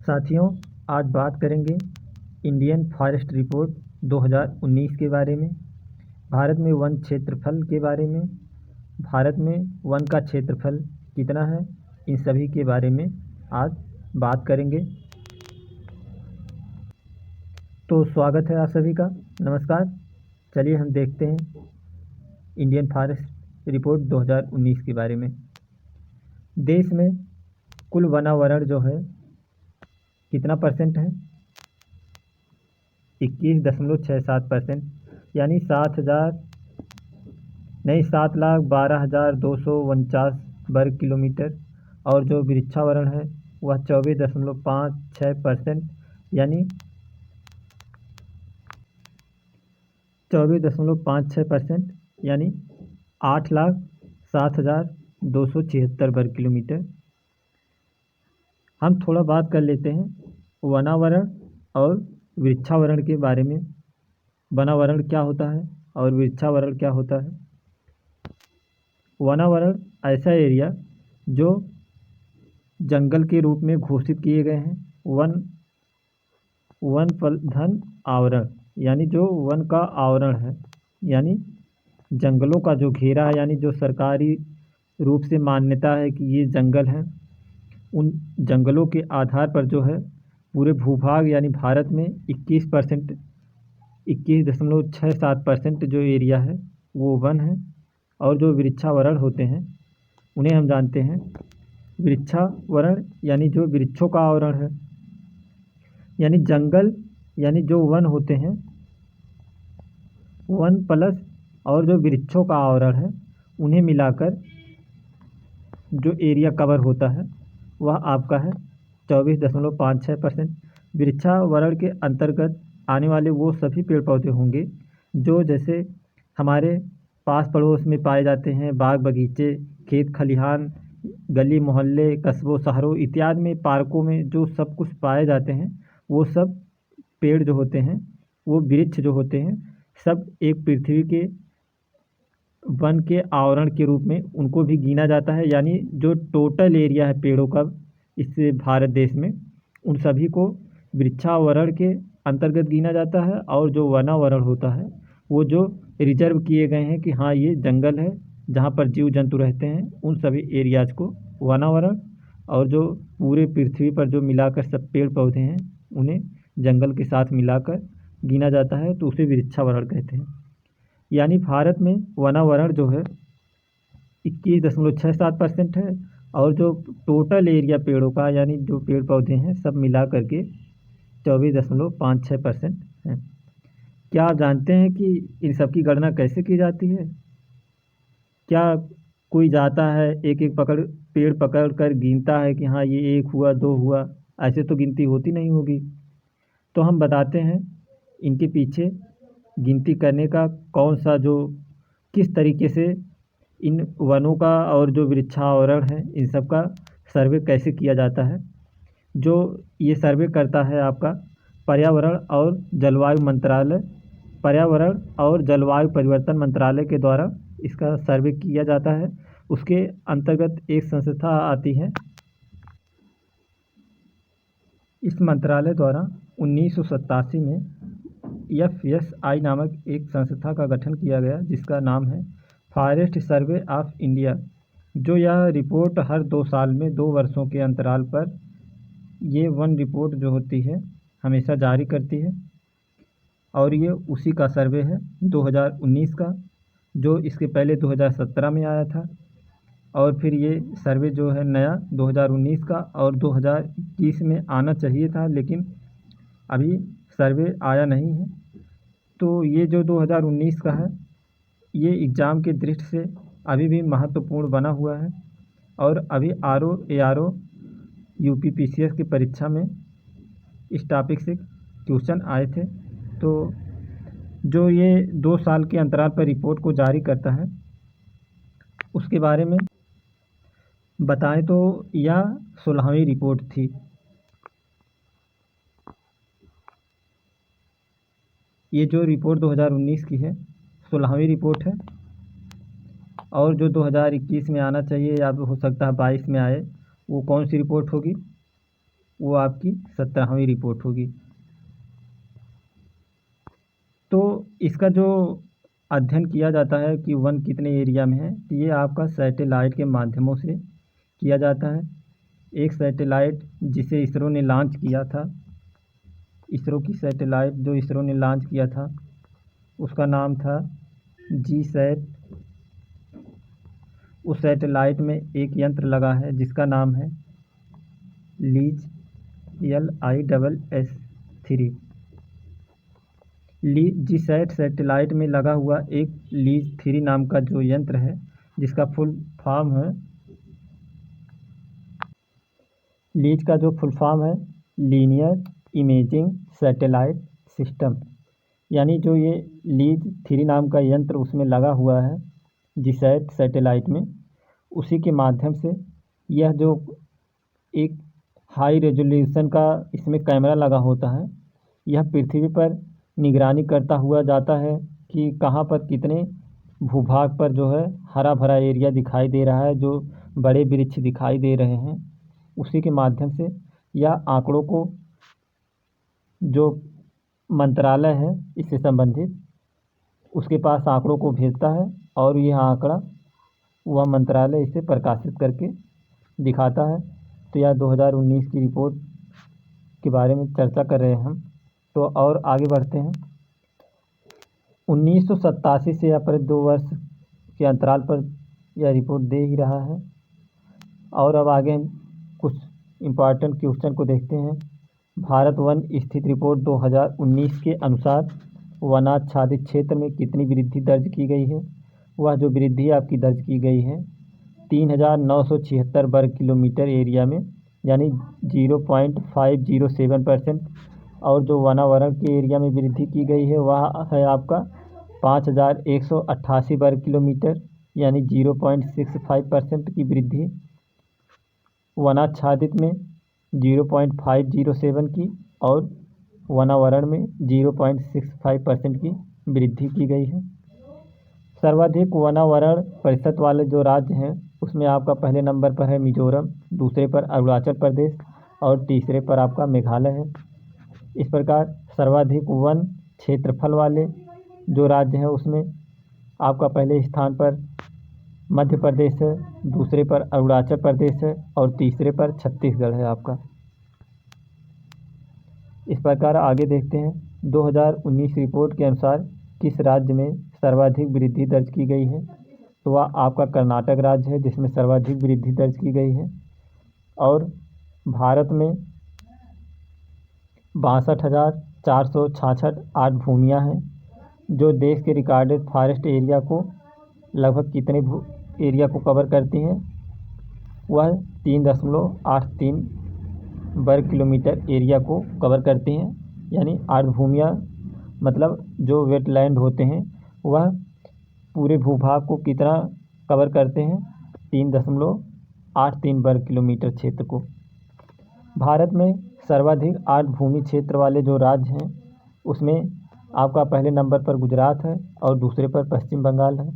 साथियों, आज बात करेंगे इंडियन फॉरेस्ट रिपोर्ट 2019 के बारे में, भारत में वन क्षेत्रफल के बारे में, भारत में वन का क्षेत्रफल कितना है, इन सभी के बारे में आज बात करेंगे। तो स्वागत है आप सभी का, नमस्कार। चलिए हम देखते हैं इंडियन फॉरेस्ट रिपोर्ट 2019 के बारे में। देश में कुल वनावरण जो है कितना परसेंट है? 21.67%, यानी 7,12,249 वर्ग किलोमीटर। और जो वृक्षावरण है वह 24.56%, यानी 24.56%, यानी 8,07,276 वर्ग किलोमीटर। हम थोड़ा बात कर लेते हैं वनावरण और वृक्षावरण के बारे में। वनावरण क्या होता है और वृक्षावरण क्या होता है? वनावरण ऐसा एरिया जो जंगल के रूप में घोषित किए गए हैं। वन धन आवरण, यानी जो वन का आवरण है, यानी जंगलों का जो घेरा है, यानी जो सरकारी रूप से मान्यता है कि ये जंगल है। उन जंगलों के आधार पर जो है पूरे भूभाग यानी भारत में 21.67% जो एरिया है वो वन है। और जो वृक्षावरण होते हैं उन्हें हम जानते हैं वृक्षावरण, यानी जो वृक्षों का आवरण है, यानी जंगल, यानी जो वन होते हैं, वन प्लस और जो वृक्षों का आवरण है, उन्हें मिलाकर जो एरिया कवर होता है वह आपका है 24.56%। वृक्षावरण के अंतर्गत आने वाले वो सभी पेड़ पौधे होंगे जो जैसे हमारे पास पड़ोस में पाए जाते हैं, बाग बगीचे, खेत खलिहान, गली मोहल्ले, कस्बों शहरों इत्यादि में, पार्कों में जो सब कुछ पाए जाते हैं, वो सब पेड़ जो होते हैं, वो वृक्ष जो होते हैं, सब एक पृथ्वी के वन के आवरण के रूप में उनको भी गिना जाता है। यानी जो टोटल एरिया है पेड़ों का इस भारत देश में, उन सभी को वृक्षावरण के अंतर्गत गिना जाता है। और जो वनावरण होता है वो जो रिजर्व किए गए हैं कि हाँ ये जंगल है जहाँ पर जीव जंतु रहते हैं, उन सभी एरियाज़ को वनावरण। और जो पूरे पृथ्वी पर जो मिलाकर सब पेड़ पौधे हैं उन्हें जंगल के साथ मिलाकर गिना जाता है, तो उसे वृक्षावरण कहते हैं। यानी भारत में वनावरण जो है 21.67% है। और जो टोटल एरिया पेड़ों का, यानी जो पेड़ पौधे हैं, सब मिला करके 24.56% है। क्या आप जानते हैं कि इन सब की गणना कैसे की जाती है? क्या कोई जाता है एक एक पेड़ पकड़ कर गिनता है कि हाँ ये 1 हुआ, 2 हुआ? ऐसे तो गिनती होती नहीं होगी। तो हम बताते हैं इनके पीछे गिनती करने का कौन सा जो किस तरीके से इन वनों का और जो वृक्षावरण है इन सब का सर्वे कैसे किया जाता है। जो ये सर्वे करता है आपका पर्यावरण और जलवायु मंत्रालय, पर्यावरण और जलवायु परिवर्तन मंत्रालय के द्वारा इसका सर्वे किया जाता है। उसके अंतर्गत एक संस्था आती है। इस मंत्रालय द्वारा 1987 में FSI नामक एक संस्था का गठन किया गया, जिसका नाम है फॉरेस्ट सर्वे ऑफ इंडिया। जो यह रिपोर्ट हर 2 साल में 2 वर्षों के अंतराल पर ये वन रिपोर्ट जो होती है हमेशा जारी करती है। और ये उसी का सर्वे है 2019 का, जो इसके पहले 2017 में आया था। और फिर ये सर्वे जो है नया 2019 का और 2021 में आना चाहिए था, लेकिन अभी सर्वे आया नहीं है। तो ये जो 2019 का है ये एग्ज़ाम के दृष्टि से अभी भी महत्वपूर्ण बना हुआ है। और अभी RO ARO UPPCS की परीक्षा में इस टॉपिक से क्वेश्चन आए थे। तो जो ये 2 साल के अंतराल पर रिपोर्ट को जारी करता है उसके बारे में बताएं तो यह 16वीं रिपोर्ट थी। ये जो रिपोर्ट 2019 की है 16वीं रिपोर्ट है। और जो 2021 में आना चाहिए या हो सकता है 22 में आए, वो कौन सी रिपोर्ट होगी? वो आपकी 17वीं रिपोर्ट होगी। तो इसका जो अध्ययन किया जाता है कि वन कितने एरिया में है, तो ये आपका सैटेलाइट के माध्यमों से किया जाता है। एक सैटेलाइट जिसे इसरो ने लॉन्च किया था, इसरो की सैटेलाइट जो इसरो ने लॉन्च किया था उसका नाम था GSAT। उस सैटेलाइट में एक यंत्र लगा है जिसका नाम है लीज LISS-3। GSAT सैटेलाइट में लगा हुआ एक लीज-3 नाम का जो यंत्र है, जिसका फुल फॉर्म है, लीज का जो फुल फॉर्म है लीनियर इमेजिंग सैटेलाइट सिस्टम, यानी जो ये लीज-3 नाम का यंत्र उसमें लगा हुआ है GSAT सैटेलाइट में, उसी के माध्यम से यह जो एक हाई रेजोल्यूशन का इसमें कैमरा लगा होता है, यह पृथ्वी पर निगरानी करता हुआ जाता है कि कहाँ पर कितने भूभाग पर जो है हरा भरा एरिया दिखाई दे रहा है, जो बड़े वृक्ष दिखाई दे रहे हैं। उसी के माध्यम से यह आंकड़ों को जो मंत्रालय है इससे संबंधित उसके पास आंकड़ों को भेजता है और यह आंकड़ा वह मंत्रालय इसे प्रकाशित करके दिखाता है। तो यह 2019 की रिपोर्ट के बारे में चर्चा कर रहे हैं हम। तो और आगे बढ़ते हैं। 1987 से यह पर 2 वर्ष के अंतराल पर यह रिपोर्ट दे ही रहा है। और अब आगे हम कुछ इम्पॉर्टेंट क्वेश्चन को देखते हैं। भारत वन स्थिति रिपोर्ट 2019 के अनुसार वनाच्छादित क्षेत्र में कितनी वृद्धि दर्ज की गई है? वह जो वृद्धि आपकी दर्ज की गई है 3,976 वर्ग किलोमीटर एरिया में, यानी 0.507%। और जो वनावरण के एरिया में वृद्धि की गई है वह है आपका 5,188 वर्ग किलोमीटर, यानी 0.65% की वृद्धि। वनाच्छादित में 0.507 की और वनावरण में 0.65% की वृद्धि की गई है। सर्वाधिक वनावरण प्रतिशत वाले जो राज्य हैं उसमें आपका पहले नंबर पर है मिजोरम, दूसरे पर अरुणाचल प्रदेश और तीसरे पर आपका मेघालय है। इस प्रकार सर्वाधिक वन क्षेत्रफल वाले जो राज्य हैं उसमें आपका पहले स्थान पर मध्य प्रदेश है, दूसरे पर अरुणाचल प्रदेश है और तीसरे पर छत्तीसगढ़ है आपका। इस प्रकार आगे देखते हैं। 2019 रिपोर्ट के अनुसार किस राज्य में सर्वाधिक वृद्धि दर्ज की गई है? तो वह आपका कर्नाटक राज्य है जिसमें सर्वाधिक वृद्धि दर्ज की गई है। और भारत में 62,466 आठ भूमियाँ हैं जो देश के रिकॉर्डेड फॉरेस्ट एरिया को लगभग कितने एरिया को कवर करती हैं? वह 3.83 वर्ग किलोमीटर एरिया को कवर करती हैं। यानी आठ भूमियाँ मतलब जो वेटलैंड होते हैं वह पूरे भूभाग को कितना कवर करते हैं? 3.83 वर्ग किलोमीटर क्षेत्र को। भारत में सर्वाधिक आठ भूमि क्षेत्र वाले जो राज्य हैं उसमें आपका पहले नंबर पर गुजरात है और दूसरे पर पश्चिम बंगाल है।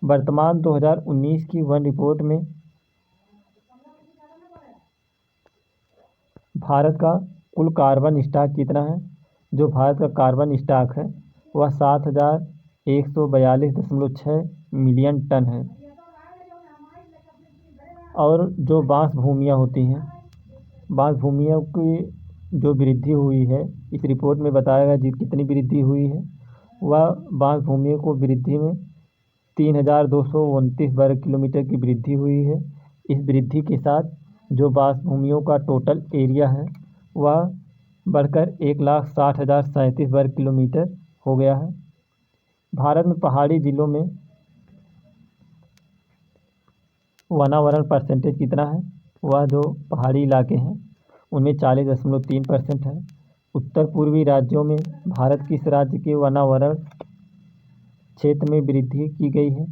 वर्तमान 2019 की वन रिपोर्ट में भारत का कुल कार्बन स्टॉक कितना है? जो भारत का कार्बन स्टॉक है वह 7,142.6 मिलियन टन है। और जो बांस भूमियाँ होती हैं, बांस भूमियों की जो वृद्धि हुई है इस रिपोर्ट में बताया गया जी कितनी वृद्धि हुई है। वह बांस भूमियों को वृद्धि में 3,229 वर्ग किलोमीटर की वृद्धि हुई है। इस वृद्धि के साथ जो बांस भूमियों का टोटल एरिया है वह बढ़कर 1,60,037 वर्ग किलोमीटर हो गया है। भारत में पहाड़ी ज़िलों में वनावरण परसेंटेज कितना है? वह जो पहाड़ी इलाके हैं उनमें 40.3% है। उत्तर पूर्वी राज्यों में भारत किस राज्य के वनावरण क्षेत्र में वृद्धि की गई है?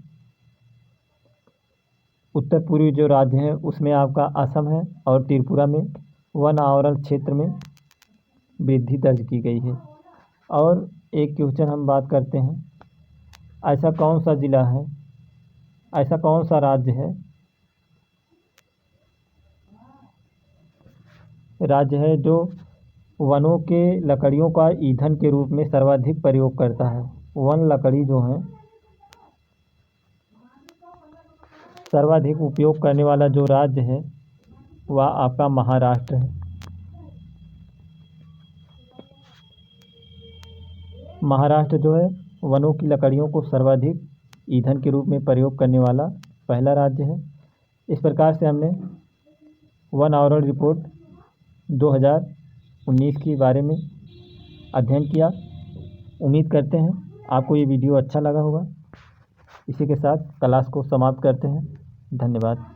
उत्तर पूर्वी जो राज्य हैं उसमें आपका असम है और त्रिपुरा में वन आवरण क्षेत्र में वृद्धि दर्ज की गई है। और एक क्वेश्चन हम बात करते हैं, ऐसा कौन सा ज़िला है, ऐसा कौन सा राज्य है राज्य है जो वनों के लकड़ियों का ईंधन के रूप में सर्वाधिक प्रयोग करता है। वन लकड़ी जो है सर्वाधिक उपयोग करने वाला जो राज्य है वह आपका महाराष्ट्र है। महाराष्ट्र जो है वनों की लकड़ियों को सर्वाधिक ईंधन के रूप में प्रयोग करने वाला पहला राज्य है। इस प्रकार से हमने वन आवरण रिपोर्ट 2019 के बारे में अध्ययन किया। उम्मीद करते हैं आपको ये वीडियो अच्छा लगा होगा। इसी के साथ क्लास को समाप्त करते हैं। धन्यवाद।